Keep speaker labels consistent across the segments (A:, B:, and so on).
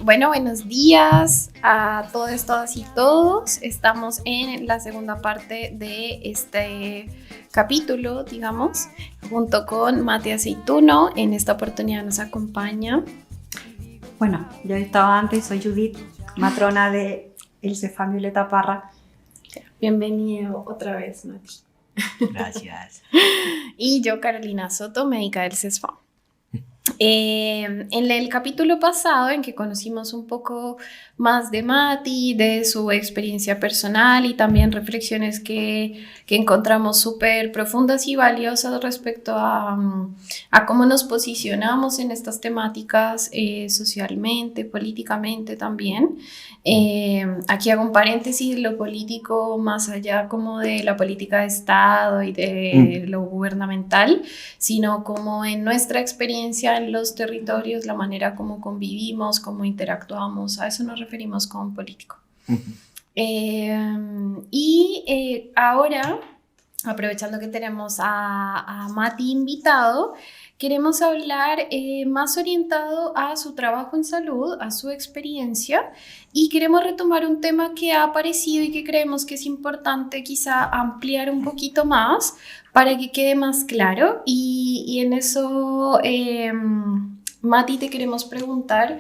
A: Bueno, buenos días a todos, todas y todos. Estamos en la segunda parte de este capítulo, digamos, junto con Mati Aceituno. En esta oportunidad nos acompaña.
B: Bueno, yo he estado antes, soy Judith, matrona de el Cefam Violeta Parra.
A: Bienvenido otra vez, Mati.
C: Gracias.
A: Y yo, Carolina Soto, médica del CESFAM. En el capítulo pasado, en que conocimos un poco más de Mati, de su experiencia personal y también reflexiones que encontramos súper profundas y valiosas respecto a cómo nos posicionamos en estas temáticas socialmente, políticamente también. Aquí hago un paréntesis, lo político más allá como de la política de Estado y de lo gubernamental, sino como en nuestra experiencia en los territorios, la manera como convivimos, cómo interactuamos, a eso nos referimos con político. Ahora, aprovechando que tenemos a Mati invitado, queremos hablar más orientado a su trabajo en salud, a su experiencia, y queremos retomar un tema que ha aparecido y que creemos que es importante quizá ampliar un poquito más para que quede más claro. Y en eso, Mati, te queremos preguntar,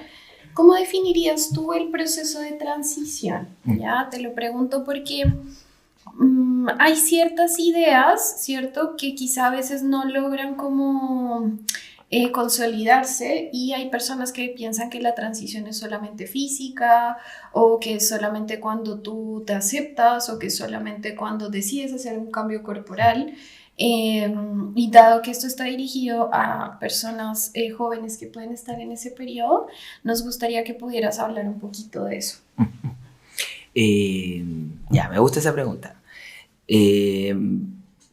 A: ¿cómo definirías tú el proceso de transición? Ya te lo pregunto porque hay ciertas ideas, ¿cierto?, que quizá a veces no logran como consolidarse, y hay personas que piensan que la transición es solamente física, o que es solamente cuando tú te aceptas, o que es solamente cuando decides hacer un cambio corporal. Y dado que esto está dirigido a personas jóvenes que pueden estar en ese periodo, nos gustaría que pudieras hablar un poquito de eso.
C: Me gusta esa pregunta.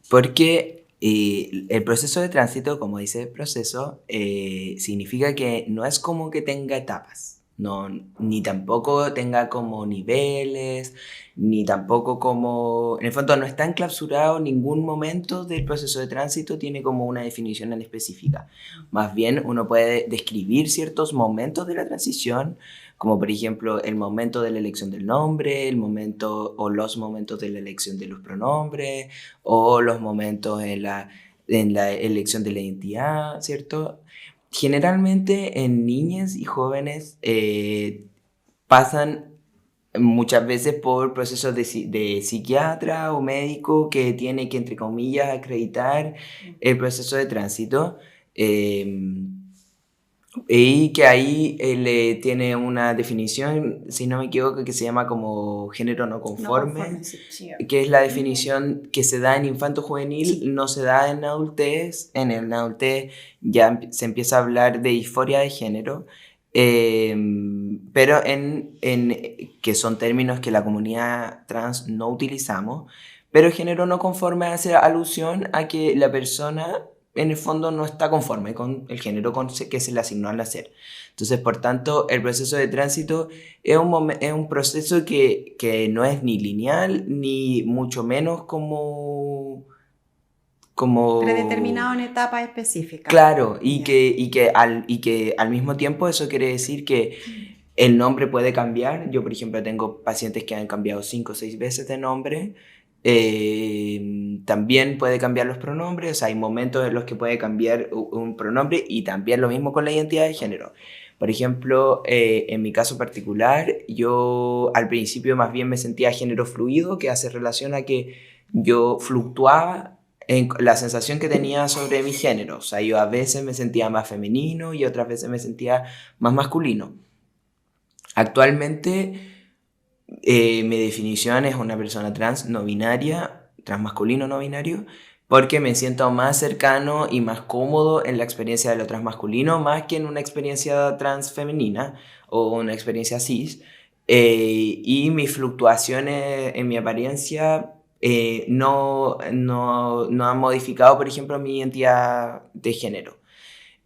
C: Porque el proceso de tránsito, como dice el proceso, significa que no es como que tenga etapas, no, ni tampoco tenga como niveles, ni tampoco como... En el fondo no está enclausurado, ningún momento del proceso de tránsito tiene como una definición en específica. Más bien uno puede describir ciertos momentos de la transición, como por ejemplo el momento de la elección del nombre, el momento o los momentos de la elección de los pronombres, o los momentos en la elección de la identidad, ¿cierto? Generalmente en niñas y jóvenes pasan muchas veces por procesos de psiquiatra o médico que tiene que, entre comillas, acreditar el proceso de tránsito. Y que ahí tiene una definición, si no me equivoco, que se llama como género no conforme,
A: Sí.
C: Que es la definición que se da en infanto juvenil,
A: Sí.
C: No se da en adultez. En el adultez ya se empieza a hablar de disforia de género, pero que son términos que la comunidad trans no utilizamos, pero género no conforme hace alusión a que la persona en el fondo no está conforme con el género que se le asignó al nacer. Entonces, por tanto, el proceso de tránsito es un proceso que no es ni lineal, ni mucho menos como
B: Predeterminado en etapas específicas.
C: Claro, y que al mismo tiempo eso quiere decir que el nombre puede cambiar. Yo, por ejemplo, tengo pacientes que han cambiado 5 o 6 veces de nombre. También puede cambiar los pronombres, o sea, hay momentos en los que puede cambiar un pronombre, y también lo mismo con la identidad de género. Por ejemplo, en mi caso particular, yo al principio más bien me sentía género fluido, que hace relación a que yo fluctuaba en la sensación que tenía sobre mi género. O sea, yo a veces me sentía más femenino y otras veces me sentía más masculino. Actualmente, mi definición es una persona trans no binaria, transmasculino no binario, porque me siento más cercano y más cómodo en la experiencia de lo transmasculino, más que en una experiencia transfemenina o una experiencia cis. Y mis fluctuaciones en mi apariencia no han modificado, por ejemplo, mi identidad de género.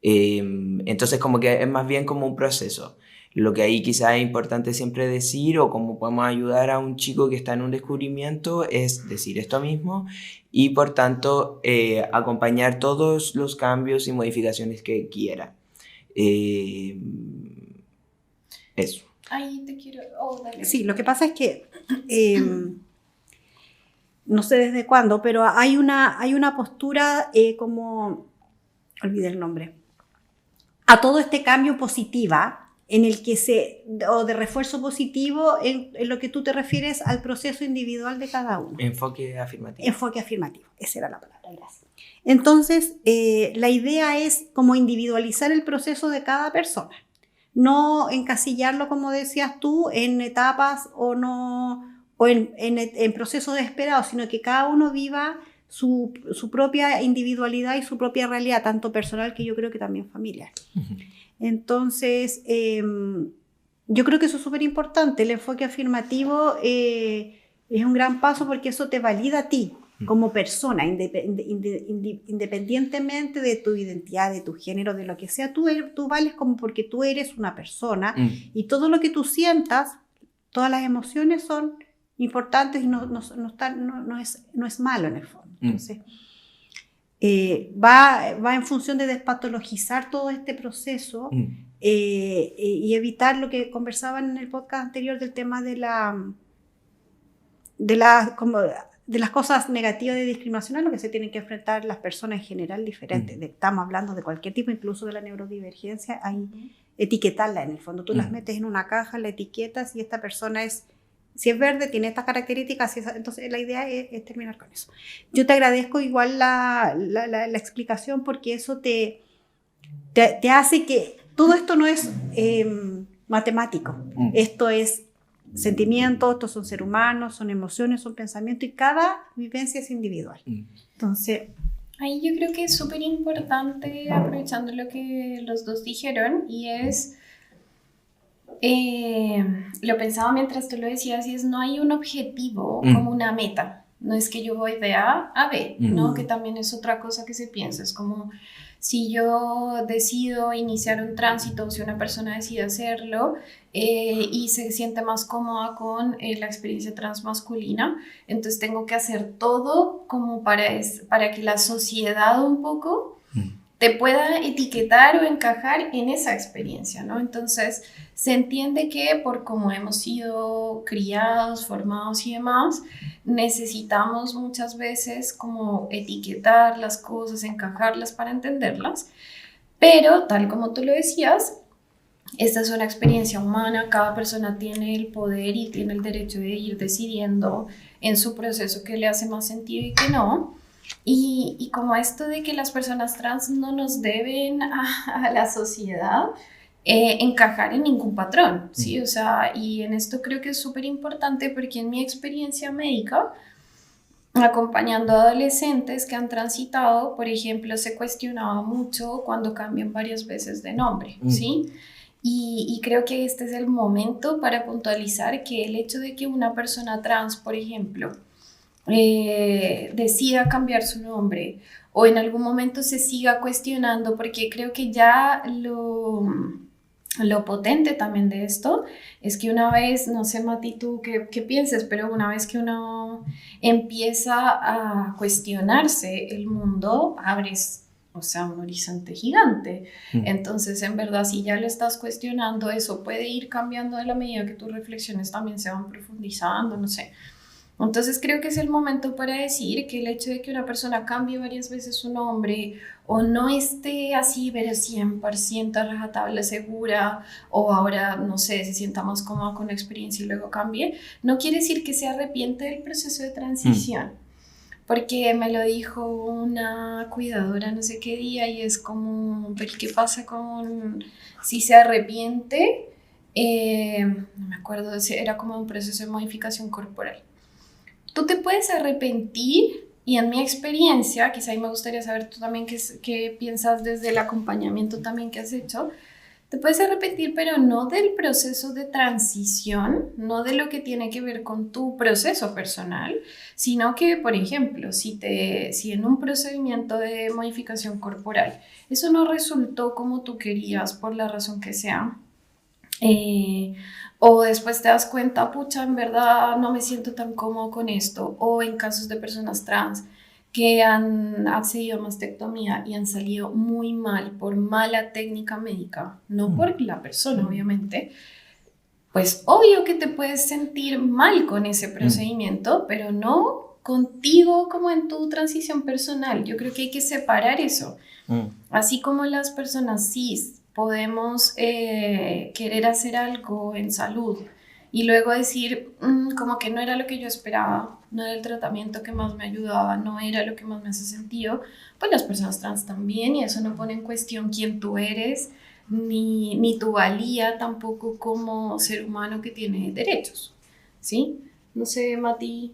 C: Entonces, como que es más bien como un proceso. Lo que ahí quizás es importante siempre decir, o cómo podemos ayudar a un chico que está en un descubrimiento, es decir esto mismo, y por tanto acompañar todos los cambios y modificaciones que quiera. Eso.
A: Ahí te quiero... dale.
B: Sí, lo que pasa es que, no sé desde cuándo, pero hay una postura como, olvidé el nombre, a todo este cambio positiva, en el que o de refuerzo positivo en lo que tú te refieres al proceso individual de cada uno.
C: Enfoque afirmativo.
B: Enfoque afirmativo, esa era la palabra, gracias. Entonces, la idea es como individualizar el proceso de cada persona, no encasillarlo, como decías tú, en etapas o en procesos esperados, sino que cada uno viva su propia individualidad y su propia realidad, tanto personal que yo creo que también familiar. Uh-huh. Entonces, yo creo que eso es súper importante. El enfoque afirmativo es un gran paso porque eso te valida a ti como persona, independientemente de tu identidad, de tu género, de lo que sea. Tú vales como porque tú eres una persona y todo lo que tú sientas, todas las emociones son importantes y no es malo en el fondo. Entonces, va en función de despatologizar todo este proceso y evitar lo que conversaban en el podcast anterior del tema de las cosas negativas de discriminación a lo que se tienen que enfrentar las personas en general diferentes. Estamos hablando de cualquier tipo, incluso de la neurodivergencia, hay etiquetarla en el fondo. Tú las metes en una caja, la etiquetas y esta persona si es verde, tiene estas características, entonces la idea es terminar con eso. Yo te agradezco igual la explicación porque eso te hace que todo esto no es matemático. Esto es sentimientos, estos son seres humanos, son emociones, son pensamientos y cada vivencia es individual. Entonces...
A: Ahí yo creo que es súper importante, aprovechando lo que los dos dijeron, y es... lo pensaba mientras tú lo decías, y es no hay un objetivo como una meta, no es que yo voy de A a B, ¿no? Que también es otra cosa que se piensa, es como si yo decido iniciar un tránsito, si una persona decide hacerlo y se siente más cómoda con la experiencia transmasculina, entonces tengo que hacer todo como para que la sociedad un poco te pueda etiquetar o encajar en esa experiencia, ¿no? Entonces, se entiende que por cómo hemos sido criados, formados y demás, necesitamos muchas veces como etiquetar las cosas, encajarlas para entenderlas, pero tal como tú lo decías, esta es una experiencia humana, cada persona tiene el poder y tiene el derecho de ir decidiendo en su proceso qué le hace más sentido y qué no. Y como esto de que las personas trans no nos deben a la sociedad encajar en ningún patrón, ¿sí? O sea, y en esto creo que es súper importante porque en mi experiencia médica, acompañando a adolescentes que han transitado, por ejemplo, se cuestionaba mucho cuando cambian varias veces de nombre, ¿sí? Y creo que este es el momento para puntualizar que el hecho de que una persona trans, por ejemplo, decida cambiar su nombre o en algún momento se siga cuestionando, porque creo que ya lo potente también de esto es que una vez, no sé Mati tú qué pienses, pero una vez que uno empieza a cuestionarse el mundo, abres, o sea, un horizonte gigante. Entonces, en verdad, si ya lo estás cuestionando, eso puede ir cambiando de la medida que tus reflexiones también se van profundizando, no sé. Entonces creo que es el momento para decir que el hecho de que una persona cambie varias veces su nombre o no esté así, pero 100% a rajatabla segura o ahora, no sé, se sienta más cómoda con la experiencia y luego cambie, no quiere decir que se arrepiente del proceso de transición. Porque me lo dijo una cuidadora no sé qué día y es como, ¿pero qué pasa con si se arrepiente? No me acuerdo, era como un proceso de modificación corporal. Tú te puedes arrepentir y en mi experiencia, quizá ahí me gustaría saber tú también qué piensas desde el acompañamiento también que has hecho, te puedes arrepentir pero no del proceso de transición, no de lo que tiene que ver con tu proceso personal, sino que, por ejemplo, si en un procedimiento de modificación corporal eso no resultó como tú querías por la razón que sea, o después te das cuenta, pucha, en verdad no me siento tan cómodo con esto, o en casos de personas trans que han accedido a mastectomía y han salido muy mal por mala técnica médica, no por la persona obviamente, pues obvio que te puedes sentir mal con ese procedimiento, pero no contigo como en tu transición personal. Yo creo que hay que separar eso. Así como las personas cis podemos querer hacer algo en salud y luego decir, como que no era lo que yo esperaba, no era el tratamiento que más me ayudaba, no era lo que más me hace sentido, pues las personas trans también, y eso no pone en cuestión quién tú eres, ni tu valía tampoco como ser humano que tiene derechos, ¿sí? No sé, Mati.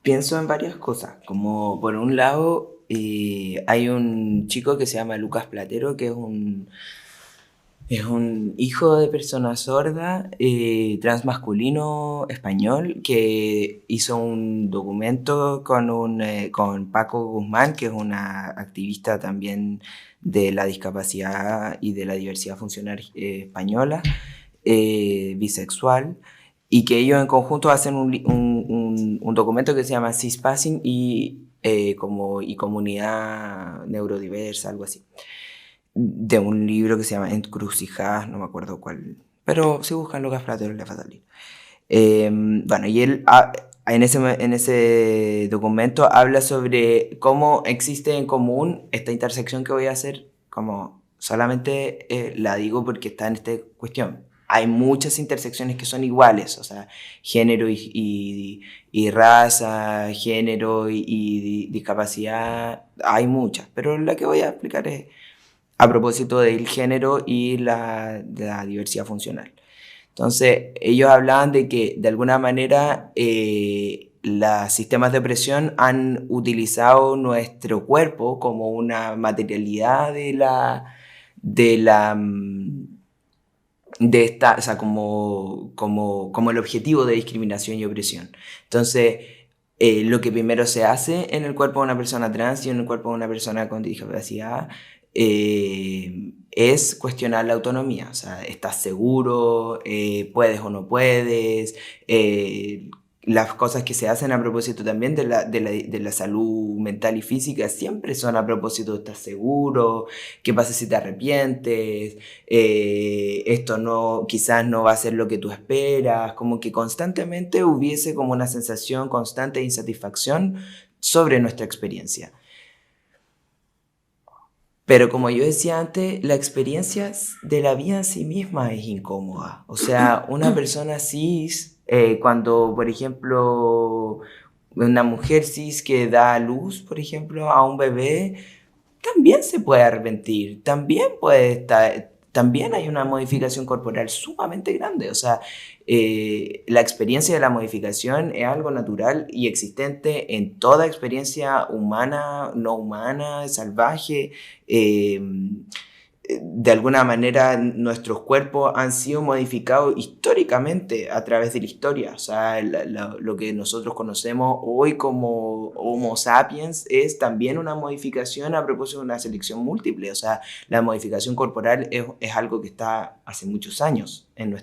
C: Pienso en varias cosas, como por un lado hay un chico que se llama Lucas Platero, que es un hijo de persona sorda, transmasculino español, que hizo un documento con Paco Guzmán, que es una activista también de la discapacidad y de la diversidad funcional española, bisexual, y que ellos en conjunto hacen un documento que se llama Cispassing y comunidad neurodiversa, algo así, de un libro que se llama Encrucijadas, no me acuerdo cuál, pero si buscan Lucas Platero les va a salir. Bueno, y él en ese documento habla sobre cómo existe en común esta intersección que voy a hacer, como solamente la digo porque está en esta cuestión. Hay muchas intersecciones que son iguales, o sea, género y raza, género y discapacidad, hay muchas, pero la que voy a explicar es a propósito del género y de la diversidad funcional. Entonces, ellos hablaban de que de alguna manera los sistemas de opresión han utilizado nuestro cuerpo como una materialidad de esta, o sea, como el objetivo de discriminación y opresión. Entonces, lo que primero se hace en el cuerpo de una persona trans y en el cuerpo de una persona con discapacidad es cuestionar la autonomía. O sea, ¿estás seguro? ¿Puedes o no puedes? Las cosas que se hacen a propósito también de la salud mental y física siempre son a propósito de ¿estás seguro? ¿Qué pasa si te arrepientes? Esto no, quizás no va a ser lo que tú esperas. Como que constantemente hubiese como una sensación constante de insatisfacción sobre nuestra experiencia. Pero como yo decía antes, la experiencia de la vida en sí misma es incómoda. O sea, una persona cis, cuando, por ejemplo, una mujer cis que da a luz, por ejemplo, a un bebé, también se puede arrepentir, también hay una modificación corporal sumamente grande. O sea, la experiencia de la modificación es algo natural y existente en toda experiencia humana, no humana, salvaje. De alguna manera nuestros cuerpos han sido modificados históricamente a través de la historia. O sea, lo que nosotros conocemos hoy como Homo sapiens es también una modificación a propósito de una selección múltiple. O sea, la modificación corporal es algo que está hace muchos años en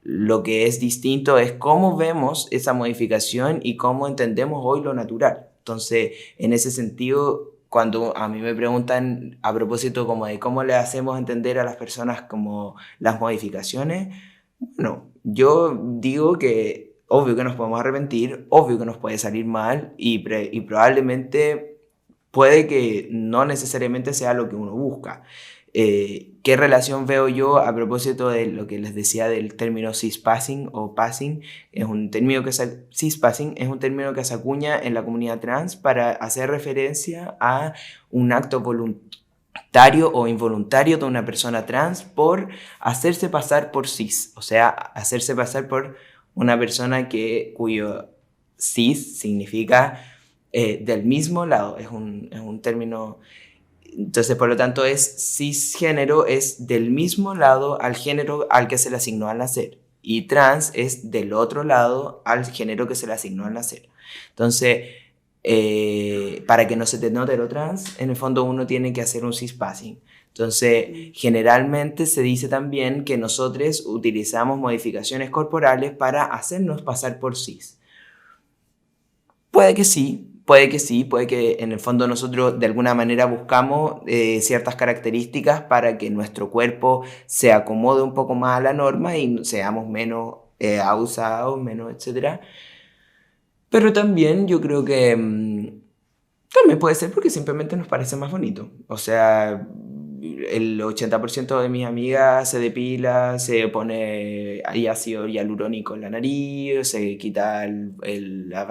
C: lo que es distinto es cómo vemos esa modificación y cómo entendemos hoy lo natural. Entonces, en ese sentido, cuando a mí me preguntan a propósito como de cómo le hacemos entender a las personas como las modificaciones, bueno, yo digo que obvio que nos podemos arrepentir, obvio que nos puede salir mal y probablemente puede que no necesariamente sea lo que uno busca. ¿Qué relación veo yo a propósito de lo que les decía del término cispassing o passing? Cispassing es un término que se acuña en la comunidad trans para hacer referencia a un acto voluntario o involuntario de una persona trans por hacerse pasar por cis, o sea, hacerse pasar por una persona cuyo cis significa del mismo lado, es un término. Entonces, por lo tanto, cisgénero es del mismo lado al género al que se le asignó al nacer. Y trans es del otro lado al género que se le asignó al nacer. Entonces, para que no se te note lo trans, en el fondo uno tiene que hacer un cispassing. Entonces, generalmente se dice también que nosotros utilizamos modificaciones corporales para hacernos pasar por cis. Puede que sí, puede que sí, puede que en el fondo nosotros de alguna manera buscamos ciertas características para que nuestro cuerpo se acomode un poco más a la norma y seamos menos abusados, menos etcétera. Pero también yo creo que también puede ser porque simplemente nos parece más bonito. O sea, el 80% de mis amigas se depila, se pone ácido hialurónico en la nariz, se quita la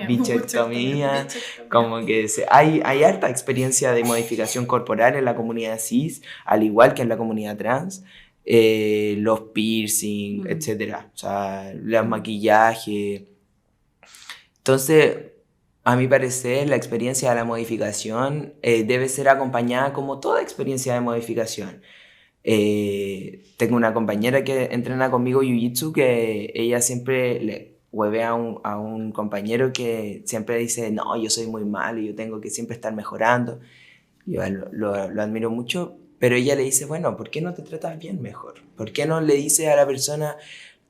C: bichectomía, como que hay harta experiencia de modificación corporal en la comunidad cis, al igual que en la comunidad trans. Los piercing, etcétera, o sea, los maquillajes. Entonces, a mi parecer, la experiencia de la modificación debe ser acompañada como toda experiencia de modificación. Tengo una compañera que entrena conmigo Jiu-Jitsu que ella siempre le huevea a un compañero que siempre dice, no, yo soy muy malo y yo tengo que siempre estar mejorando. Yo lo admiro mucho, pero ella le dice, bueno, ¿por qué no te tratas bien mejor? ¿Por qué no le dices a la persona,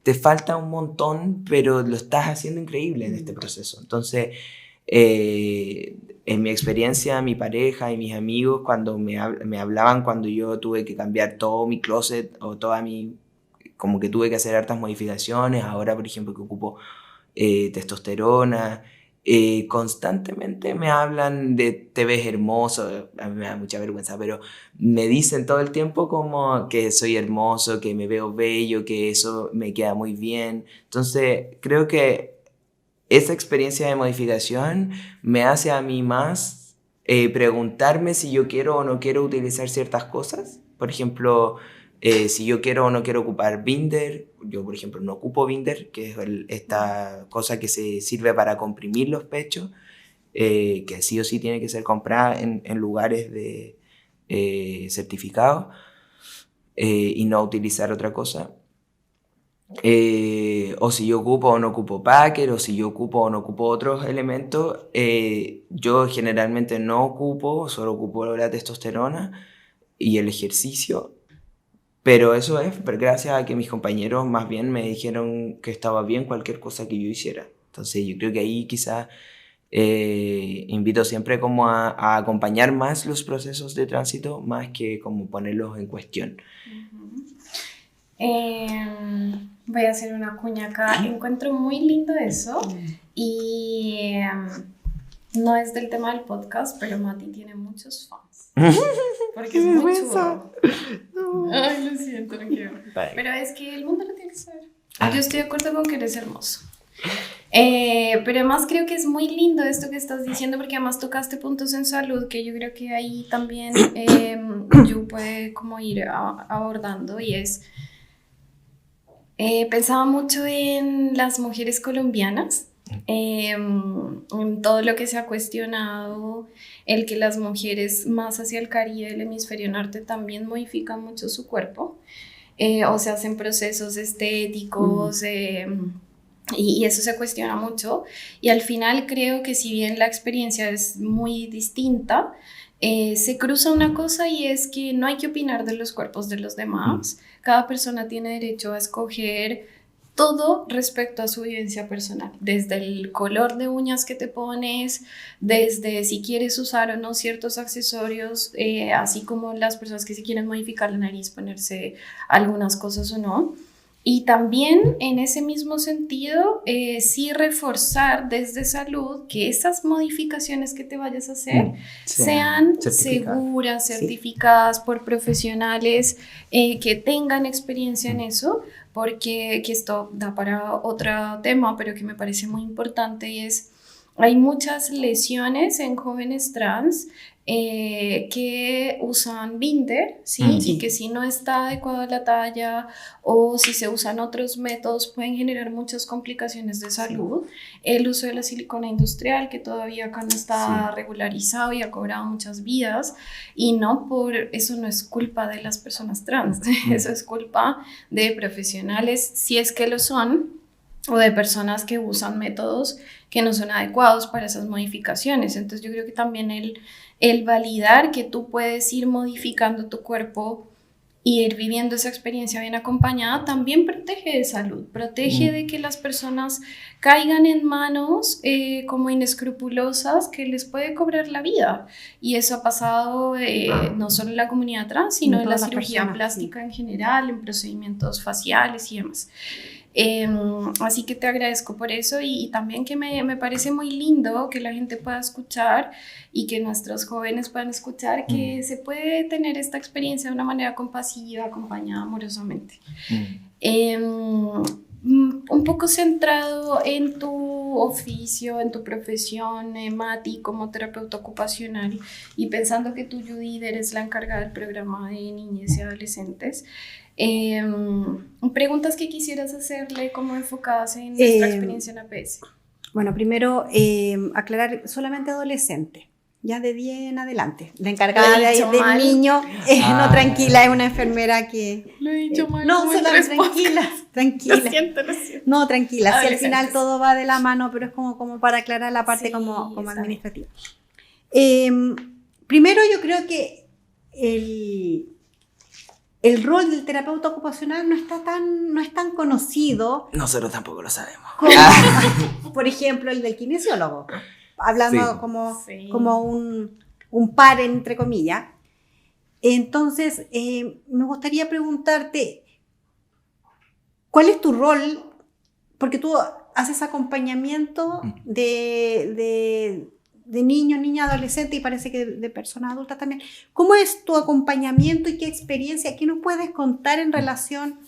C: te falta un montón, pero lo estás haciendo increíble en este proceso? Entonces, en mi experiencia, mi pareja y mis amigos, cuando me hablaban cuando yo tuve que cambiar todo mi closet o como que tuve que hacer hartas modificaciones, ahora por ejemplo que ocupo testosterona, constantemente me hablan de te ves hermoso, a mí me da mucha vergüenza, pero me dicen todo el tiempo como que soy hermoso, que me veo bello, que eso me queda muy bien. Entonces creo que esa experiencia de modificación me hace a mí más preguntarme si yo quiero o no quiero utilizar ciertas cosas. Por ejemplo, si yo quiero o no quiero ocupar binder. Yo, por ejemplo, no ocupo binder, que es esta cosa que se sirve para comprimir los pechos, que sí o sí tiene que ser comprada en lugares certificados y no utilizar otra cosa. O si yo ocupo o no ocupo packer, o si yo ocupo o no ocupo otros elementos. Yo generalmente no ocupo, solo ocupo la testosterona y el ejercicio, pero eso es gracias a que mis compañeros más bien me dijeron que estaba bien cualquier cosa que yo hiciera. Entonces yo creo que ahí quizás invito siempre como a acompañar más los procesos de tránsito más que como ponerlos en cuestión.
A: Voy a hacer una cuña acá. Encuentro muy lindo eso y no es del tema del podcast, pero Mati tiene muchos fans. Porque es muy chulo. Ay, lo siento, no quiero. Pero es que el mundo lo tiene que saber. Yo estoy de acuerdo con que eres hermoso. Pero además creo que es muy lindo esto que estás diciendo, porque además tocaste puntos en salud que yo creo que ahí también yo puede como ir abordando, y es pensaba mucho en las mujeres colombianas, en todo lo que se ha cuestionado, el que las mujeres más hacia el Caribe, el hemisferio norte, también modifican mucho su cuerpo, o se hacen procesos estéticos, y eso se cuestiona mucho, y al final creo que si bien la experiencia es muy distinta, se cruza una cosa, y es que no hay que opinar de los cuerpos de los demás. Cada persona tiene derecho a escoger todo respecto a su vivencia personal, desde el color de uñas que te pones, desde si quieres usar o no ciertos accesorios, así como las personas que se quieren modificar la nariz, ponerse algunas cosas o no. Y también en ese mismo sentido, sí reforzar desde salud que esas modificaciones que te vayas a hacer sean seguras, certificadas por profesionales que tengan experiencia en eso, porque que esto da para otro tema, pero que me parece muy importante, y es, hay muchas lesiones en jóvenes trans que usan binder, ¿sí? Y que si no está adecuada la talla, o si se usan otros métodos, pueden generar muchas complicaciones de salud. El uso de la silicona industrial, que todavía acá no está regularizado y ha cobrado muchas vidas, y eso no es culpa de las personas trans, eso es culpa de profesionales, si es que lo son, o de personas que usan métodos que no son adecuados para esas modificaciones. Entonces yo creo que también el validar que tú puedes ir modificando tu cuerpo ir viviendo esa experiencia bien acompañada también protege de salud, protege de que las personas caigan en manos como inescrupulosas que les puede cobrar la vida. Y eso ha pasado no solo en la comunidad trans, sino en la cirugía plástica en general, en procedimientos faciales y demás. Así que te agradezco por eso y también que me parece muy lindo que la gente pueda escuchar y que nuestros jóvenes puedan escuchar que se puede tener esta experiencia de una manera compasiva, acompañada amorosamente. Un poco centrado en tu oficio, en tu profesión, Mati, como terapeuta ocupacional, y pensando que tú, Judith, eres la encargada del programa de niñez y adolescentes, preguntas que quisieras hacerle como enfocadas en nuestra experiencia en APS.
B: Bueno, primero aclarar solamente adolescente, ya de 10 en adelante. La encargada del niño, no, tranquila, es una enfermera que...
A: Lo he dicho mal.
B: No, tranquila.
A: Lo siento.
B: No, tranquila, si al final todo va de la mano, pero es como para aclarar la parte como administrativa. Primero yo creo que el rol del terapeuta ocupacional no es tan conocido.
C: Nosotros tampoco lo sabemos.
B: Como, por ejemplo, el del kinesiólogo, hablando como un par, entre comillas. Entonces, me gustaría preguntarte, ¿cuál es tu rol? Porque tú haces acompañamiento de niños, niñas, adolescentes y parece que de personas adultas también. ¿Cómo es tu acompañamiento y qué experiencia? ¿Qué nos puedes contar en relación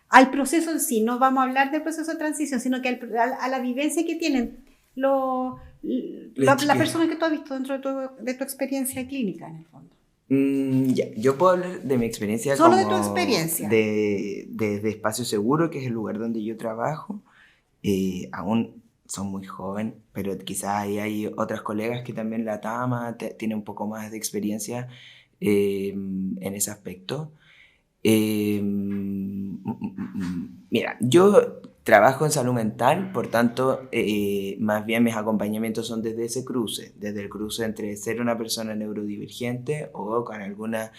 B: al proceso en sí? No vamos a hablar del proceso de transición, sino que a la vivencia que tienen las personas que tú has visto dentro de tu experiencia clínica, en el fondo.
C: Yo puedo hablar de mi experiencia
B: solo
C: como
B: de tu experiencia.
C: De Espacio Seguro, que es el lugar donde yo trabajo. Aún son muy jóvenes, pero quizás ahí hay otras colegas que también la TAMA tiene un poco más de experiencia en ese aspecto. Mira, yo trabajo en salud mental, por tanto, más bien mis acompañamientos son desde ese cruce, desde el cruce entre ser una persona neurodivergente o con alguna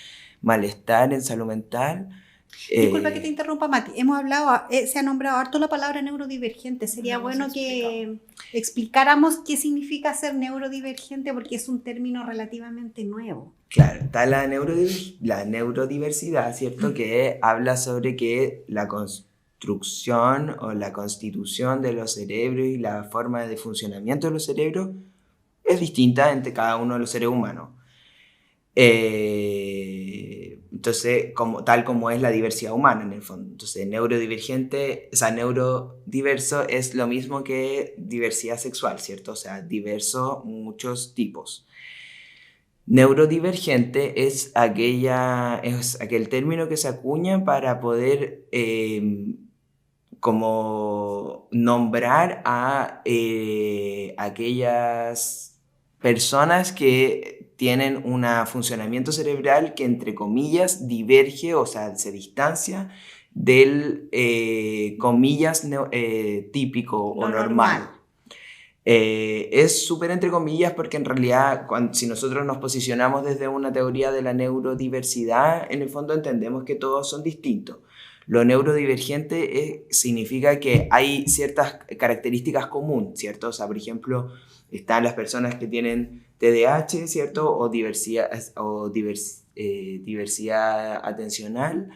C: malestar en salud mental.
B: Disculpa que te interrumpa, Mati. Hemos hablado, se ha nombrado harto la palabra neurodivergente. Sería bueno que explicáramos qué significa ser neurodivergente, porque es un término relativamente nuevo.
C: Claro, está la neurodiversidad, ¿cierto? Que habla sobre que la construcción o la constitución de los cerebros y la forma de funcionamiento de los cerebros es distinta entre cada uno de los seres humanos. Entonces, tal como es la diversidad humana en el fondo. Entonces, neurodiverso es lo mismo que diversidad sexual, ¿cierto? O sea, diverso, muchos tipos. Neurodivergente es aquel término que se acuña para poder como nombrar a aquellas personas que tienen un funcionamiento cerebral que, entre comillas, diverge, o sea, se distancia del, comillas, típico o normal. Es súper entre comillas porque en realidad si nosotros nos posicionamos desde una teoría de la neurodiversidad, en el fondo entendemos que todos son distintos. Lo neurodivergente significa que hay ciertas características comunes, ¿cierto? O sea, por ejemplo, están las personas que tienen TDAH, ¿cierto? O diversidad atencional,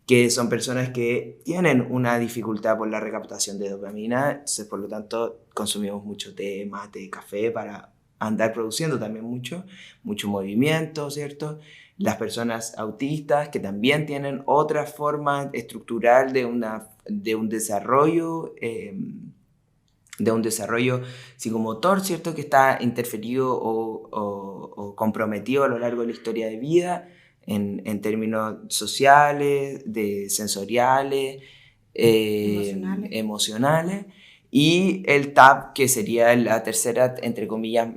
C: que son personas que tienen una dificultad por la recaptación de dopamina, entonces por lo tanto consumimos mucho té, mate, café para andar produciendo también mucho movimiento, ¿cierto? Las personas autistas que también tienen otra forma estructural de un desarrollo psicomotor, ¿cierto? Que está interferido o comprometido a lo largo de la historia de vida en términos sociales, sensoriales, emocionales. Y el TAP, que sería la tercera, entre comillas,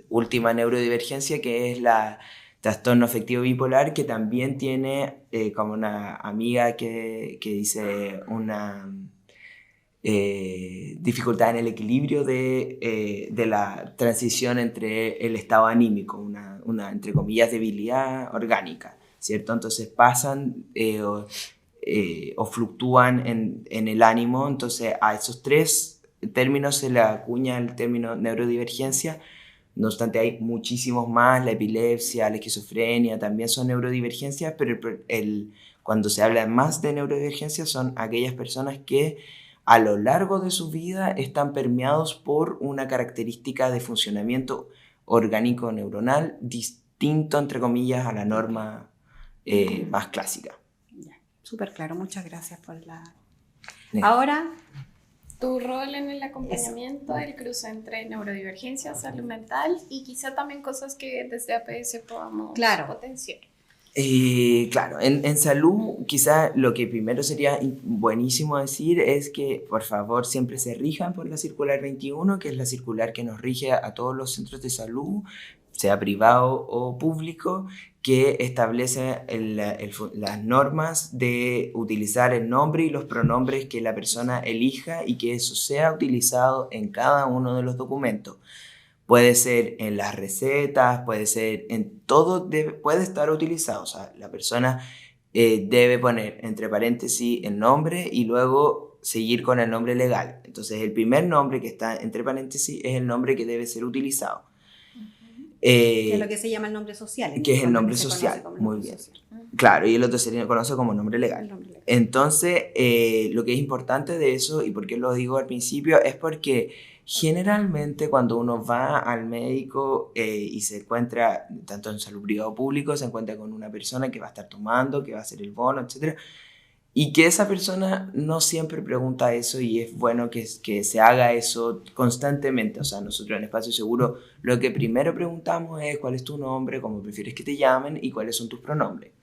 C: última neurodivergencia, que es la trastorno afectivo bipolar, que también tiene, como una amiga que dice, una dificultad en el equilibrio de la transición entre el estado anímico, una entre comillas, debilidad orgánica. ¿cierto? Entonces pasan o fluctúan en el ánimo. Entonces a esos tres términos se le acuña el término neurodivergencia. No obstante, hay muchísimos más. La epilepsia, la esquizofrenia también son neurodivergencias, pero cuando se habla más de neurodivergencia son aquellas personas que a lo largo de su vida están permeados por una característica de funcionamiento orgánico neuronal distinto, entre comillas, a la norma más clásica.
B: Súper claro, muchas gracias por la...
C: Sí.
B: Ahora...
A: Tu rol en el acompañamiento, el cruce entre neurodivergencia, salud mental y quizá también cosas que desde APS podamos potenciar.
C: Claro, en salud quizá lo que primero sería buenísimo decir es que por favor siempre se rijan por la circular 21, que es la circular que nos rige a todos los centros de salud, sea privado o público, que establece las normas de utilizar el nombre y los pronombres que la persona elija y que eso sea utilizado en cada uno de los documentos. Puede ser en las recetas, puede ser en todo, puede estar utilizado. O sea, la persona debe poner entre paréntesis el nombre y luego seguir con el nombre legal. Entonces, el primer nombre que está entre paréntesis es el nombre que debe ser utilizado.
B: Que es lo que se llama el nombre social.
C: Que es el nombre social, muy bien. Claro, y el otro se conoce como nombre legal. Entonces, lo que es importante de eso, y por qué lo digo al principio, es porque generalmente cuando uno va al médico y se encuentra, tanto en salud privada o público, se encuentra con una persona que va a estar tomando, que va a hacer el bono, etc. Y que esa persona no siempre pregunta eso y es bueno que se haga eso constantemente. O sea, nosotros en Espacio Seguro lo que primero preguntamos es cuál es tu nombre, cómo prefieres que te llamen y cuáles son tus pronombres.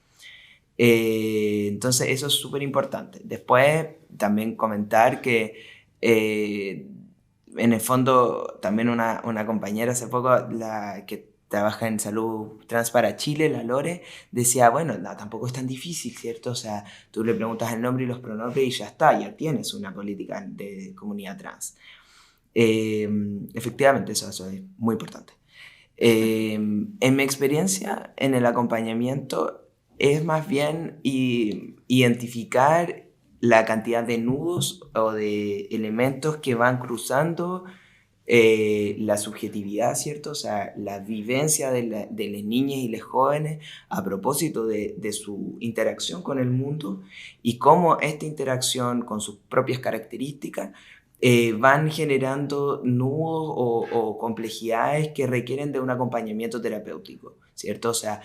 C: Entonces eso es súper importante. Después también comentar que en el fondo también una compañera hace poco, la que trabaja en Salud Trans para Chile, la Lore, decía, bueno, no, tampoco es tan difícil, ¿cierto? O sea, tú le preguntas el nombre y los pronombres y ya está, ya tienes una política de comunidad trans. Efectivamente, eso es muy importante. En mi experiencia en el acompañamiento es más bien identificar la cantidad de nudos o de elementos que van cruzando la subjetividad, ¿cierto? O sea, la vivencia de las niñas y los jóvenes a propósito de su interacción con el mundo y cómo esta interacción con sus propias características van generando nudos o complejidades que requieren de un acompañamiento terapéutico, ¿cierto? O sea,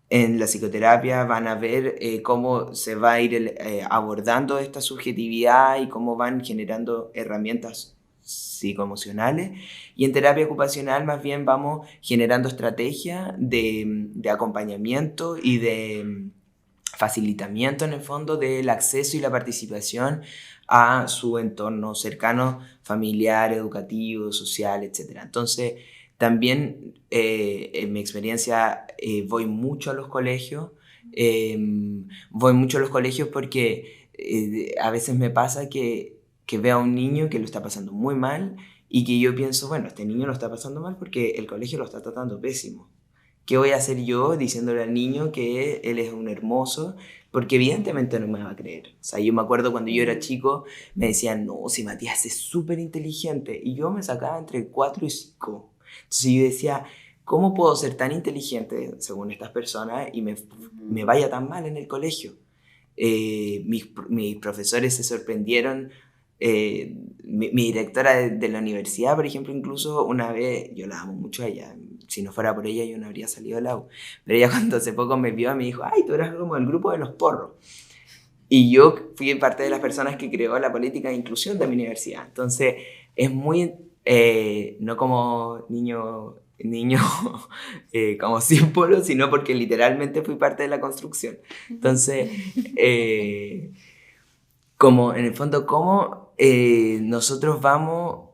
C: en la psicoterapia van a ver cómo se va a ir abordando esta subjetividad y cómo van generando herramientas psicoemocionales, y en terapia ocupacional más bien vamos generando estrategias de acompañamiento y de facilitamiento en el fondo del acceso y la participación a su entorno cercano, familiar, educativo, social, etc. Entonces, también en mi experiencia voy mucho a los colegios, porque a veces me pasa que veo a un niño que lo está pasando muy mal y que yo pienso, bueno, este niño lo está pasando mal porque el colegio lo está tratando pésimo. ¿Qué voy a hacer yo diciéndole al niño que él es un hermoso? Porque evidentemente no me va a creer. O sea, yo me acuerdo cuando yo era chico, me decían, no, si Matías es súper inteligente. Y yo me sacaba entre 4 y 5. Entonces yo decía, ¿cómo puedo ser tan inteligente, según estas personas, y me vaya tan mal en el colegio? Mis profesores se sorprendieron. Mi directora de la universidad, por ejemplo, incluso una vez, yo la amo mucho a ella, si no fuera por ella yo no habría salido de la U, pero ella cuando hace poco me vio me dijo, ay, tú eras como el grupo de los porros, y yo fui parte de las personas que creó la política de inclusión de mi universidad. Entonces es muy, no como niño como símbolo, sino porque literalmente fui parte de la construcción. Entonces como en el fondo, cómo nosotros vamos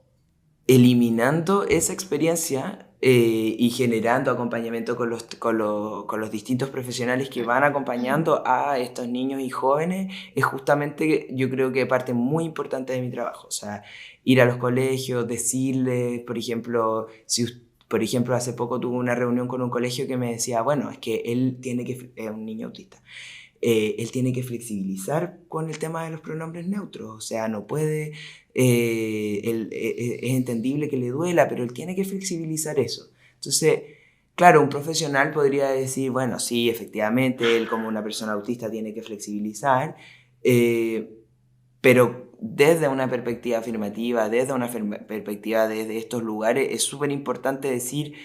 C: eliminando esa experiencia y generando acompañamiento con los distintos profesionales que van acompañando a estos niños y jóvenes, es justamente, yo creo que parte muy importante de mi trabajo. O sea, ir a los colegios, decirles, por ejemplo, por ejemplo, hace poco tuve una reunión con un colegio que me decía, bueno, es que él tiene que, es un niño autista, él tiene que flexibilizar con el tema de los pronombres neutros, o sea, no puede, es entendible que le duela, pero él tiene que flexibilizar eso. Entonces, claro, un profesional podría decir, bueno, sí, efectivamente, él como una persona autista tiene que flexibilizar, pero desde una perspectiva afirmativa, desde una perspectiva desde estos lugares, es súper importante decir,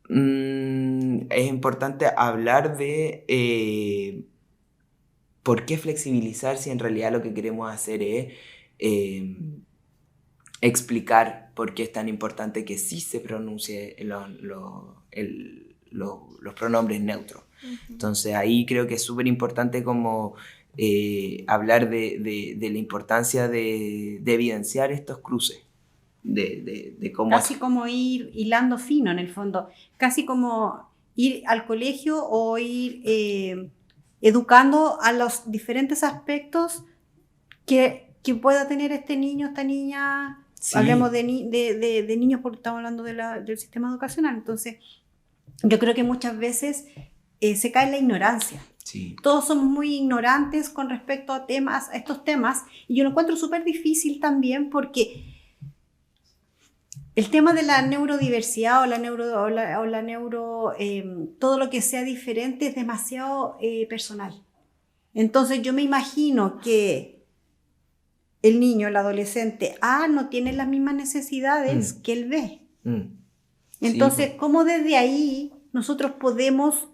C: es importante hablar de por qué flexibilizar si en realidad lo que queremos hacer es explicar por qué es tan importante que sí se pronuncie los pronombres neutros. Entonces ahí creo que es súper importante como hablar de la importancia de evidenciar estos cruces, de cómo...
B: Casi como ir hilando fino en el fondo, casi como ir al colegio o ir educando a los diferentes aspectos que pueda tener este niño, esta niña. Sí. Hablemos de niños porque estamos hablando del sistema educacional. Entonces, yo creo que muchas veces se cae en la ignorancia.
C: Sí.
B: Todos somos muy ignorantes con respecto a estos temas, y yo lo encuentro súper difícil también porque el tema de la neurodiversidad todo lo que sea diferente es demasiado personal. Entonces yo me imagino que el niño, el adolescente no tiene las mismas necesidades que el B. Entonces, sí, ¿cómo desde ahí nosotros podemos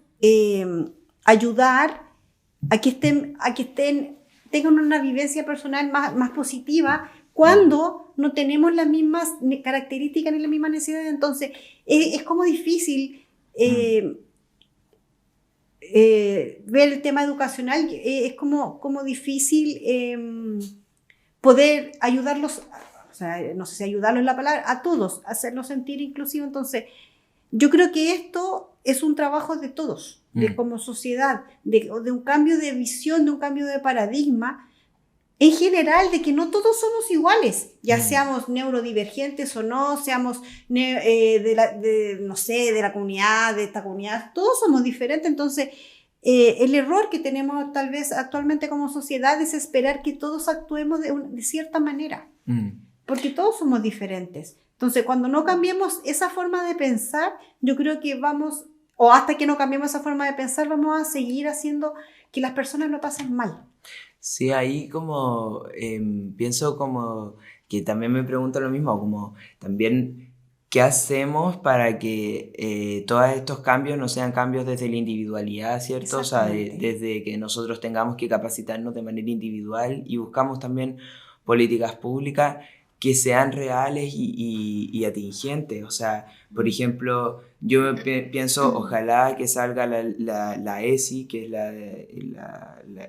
B: ayudar a que tengan una vivencia personal más positiva cuando no tenemos las mismas características ni las mismas necesidades? Entonces, es como difícil ver el tema educacional, es como difícil poder ayudarlos, o sea, no sé si ayudarlos es la palabra, a todos, hacerlos sentir inclusivos. Entonces, yo creo que esto es un trabajo de todos, de como sociedad, de un cambio de visión, de un cambio de paradigma, en general, de que no todos somos iguales, ya seamos neurodivergentes o no, seamos de la comunidad, de esta comunidad, todos somos diferentes. Entonces, el error que tenemos tal vez actualmente como sociedad es esperar que todos actuemos de cierta manera, porque todos somos diferentes. Entonces, cuando no cambiemos esa forma de pensar, yo creo que o hasta que no cambiemos esa forma de pensar, vamos a seguir haciendo que las personas lo pasen mal.
C: Sí, ahí como pienso como que también me pregunto lo mismo, como también qué hacemos para que todos estos cambios no sean cambios desde la individualidad, ¿cierto? O sea, desde que nosotros tengamos que capacitarnos de manera individual y buscamos también políticas públicas que sean reales y atingentes. O sea, por ejemplo, yo pienso, ojalá que salga la ESI, que es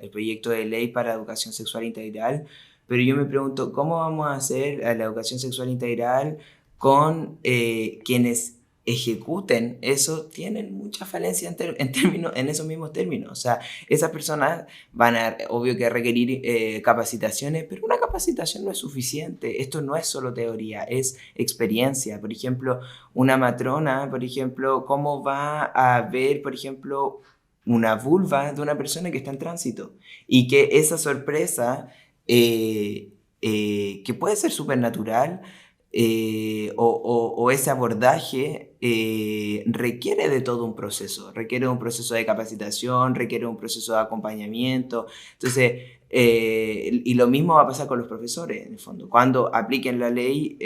C: el proyecto de ley para educación sexual integral, pero yo me pregunto, ¿cómo vamos a hacer la educación sexual integral con quienes ejecuten eso? Tienen mucha falencia en esos mismos términos. O sea, esas personas van a, obvio que requerir capacitaciones, pero una capacitación no es suficiente. Esto no es solo teoría, es experiencia. Por ejemplo, una matrona, por ejemplo, ¿cómo va a ver, por ejemplo, una vulva de una persona que está en tránsito? Y que esa sorpresa, que puede ser súper natural, o ese abordaje requiere de todo un proceso, requiere un proceso de capacitación, requiere un proceso de acompañamiento. Entonces, y lo mismo va a pasar con los profesores, en el fondo. Cuando apliquen la ley,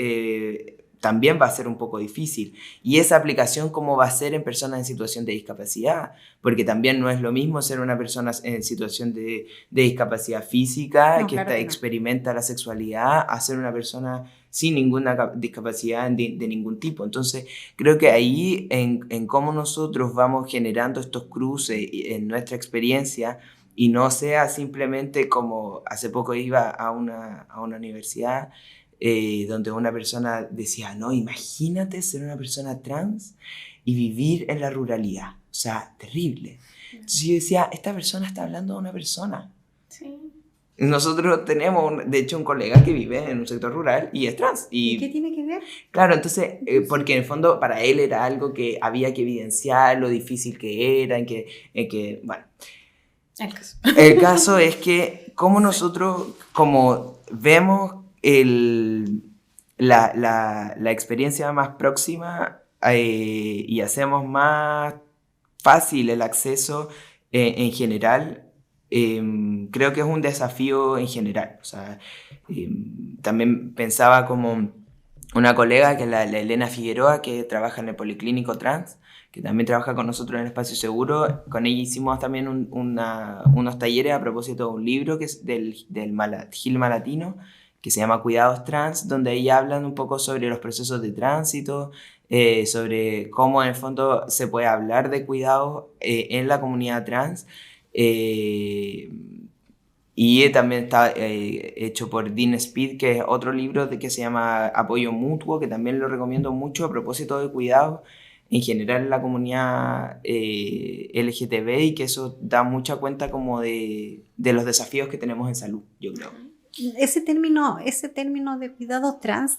C: también va a ser un poco difícil. Y esa aplicación, ¿cómo va a ser en personas en situación de discapacidad? Porque también no es lo mismo ser una persona en situación de discapacidad física, experimenta la sexualidad, a ser una persona sin ninguna discapacidad de ningún tipo. Entonces, creo que ahí, en cómo nosotros vamos generando estos cruces en nuestra experiencia, y no sea simplemente como hace poco iba a una universidad donde una persona decía, no, imagínate ser una persona trans y vivir en la ruralidad. O sea, terrible. Entonces yo decía, esta persona está hablando de una persona.
A: Sí.
C: nosotros tenemos, de hecho, un colega que vive en un sector rural y es trans.
B: ¿Y qué tiene que ver?
C: Claro, entonces, porque en el fondo para él era algo que había que evidenciar, lo difícil que era, en que bueno. El caso es que como nosotros, como vemos la experiencia más próxima y hacemos más fácil el acceso en general, creo que es un desafío en general. O sea, también pensaba como una colega, que es la Elena Figueroa, que trabaja en el Policlínico Trans, que también trabaja con nosotros en Espacio Seguro. Con ella hicimos también unos talleres a propósito de un libro que es del Gil Malatino, que se llama Cuidados Trans, donde ella habla un poco sobre los procesos de tránsito, sobre cómo en el fondo se puede hablar de cuidados en la comunidad trans. Y también está hecho por Dean Speed, que es otro libro que se llama Apoyo Mutuo, que también lo recomiendo mucho a propósito de cuidados en general en la comunidad LGTB, y que eso da mucha cuenta como de los desafíos que tenemos en salud, yo creo.
B: Ese término de cuidados trans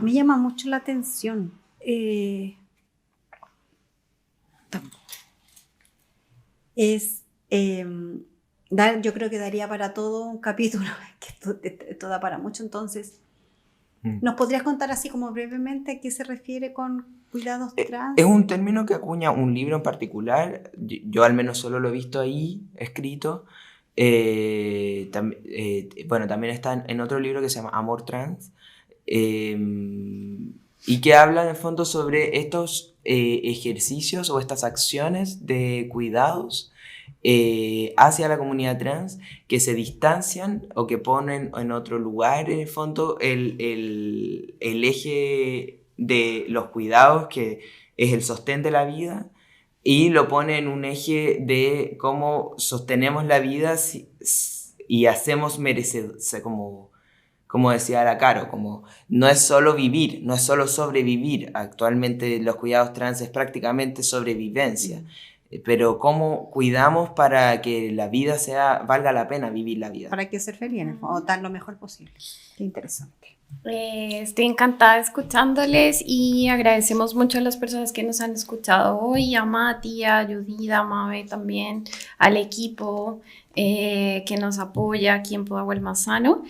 B: me llama mucho la atención. Yo creo que daría para todo un capítulo, que esto da para mucho. Entonces, ¿nos podrías contar así como brevemente a qué se refiere con cuidados trans?
C: Es un término que acuña un libro en particular. Yo al menos solo lo he visto ahí escrito. Bueno, también está en otro libro que se llama Amor Trans, y que habla en el fondo sobre estos ejercicios o estas acciones de cuidados hacia la comunidad trans, que se distancian o que ponen en otro lugar en el fondo el eje de los cuidados, que es el sostén de la vida, y lo pone en un eje de cómo sostenemos la vida y hacemos merecedor, como decía la Caro, como no es solo vivir, no es solo sobrevivir. Actualmente los cuidados trans es prácticamente sobrevivencia, pero cómo cuidamos para que la vida valga la pena vivir la vida.
B: Para que ser feliz, o dar lo mejor posible. Qué interesante.
A: Estoy encantada escuchándoles y agradecemos mucho a las personas que nos han escuchado hoy, a Mati, a Judith, a Mabe también, al equipo que nos apoya aquí en Pudahuel Más Sano.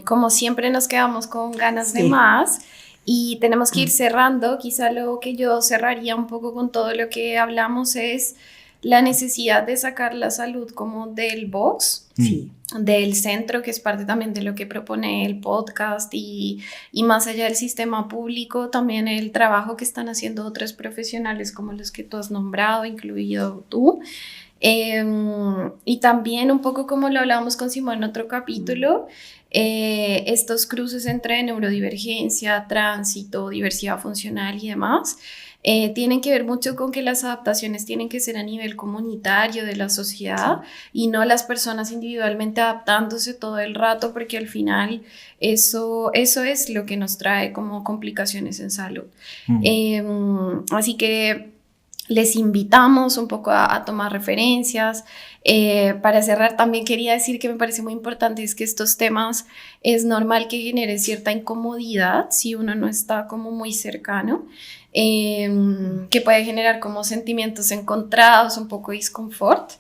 A: Como siempre nos quedamos con ganas de más y tenemos que ir cerrando. Quizá lo que yo cerraría un poco con todo lo que hablamos es la necesidad de sacar la salud como del box, del centro, que es parte también de lo que propone el podcast, y más allá del sistema público, también el trabajo que están haciendo otros profesionales como los que tú has nombrado, incluido tú. Y también un poco como lo hablábamos con Simón en otro capítulo, estos cruces entre neurodivergencia, tránsito, diversidad funcional y demás, tienen que ver mucho con que las adaptaciones tienen que ser a nivel comunitario de la sociedad y no las personas individualmente adaptándose todo el rato, porque al final eso es lo que nos trae como complicaciones en salud. Así que les invitamos un poco a tomar referencias. Para cerrar, también quería decir que me parece muy importante es que estos temas es normal que genere cierta incomodidad si uno no está como muy cercano, que puede generar como sentimientos encontrados, un poco disconfort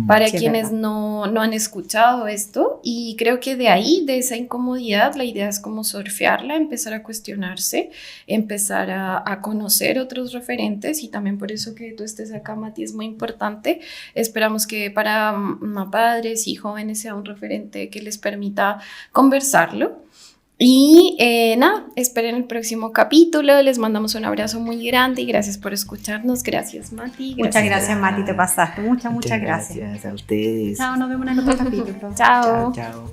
A: para quienes no han escuchado esto, y creo que de esa incomodidad, la idea es como surfearla, empezar a cuestionarse, empezar a conocer otros referentes, y también por eso que tú estés acá, Mati, es muy importante. Esperamos que para padres y jóvenes sea un referente que les permita conversarlo. Y nada, esperen el próximo capítulo. Les mandamos un abrazo muy grande y gracias por escucharnos. Gracias, Mati.
B: Muchas gracias, Mati, te pasaste. Muchas gracias.
C: Gracias a ustedes.
B: Chao, nos vemos en el otro capítulo.
A: Chao.
C: Chao.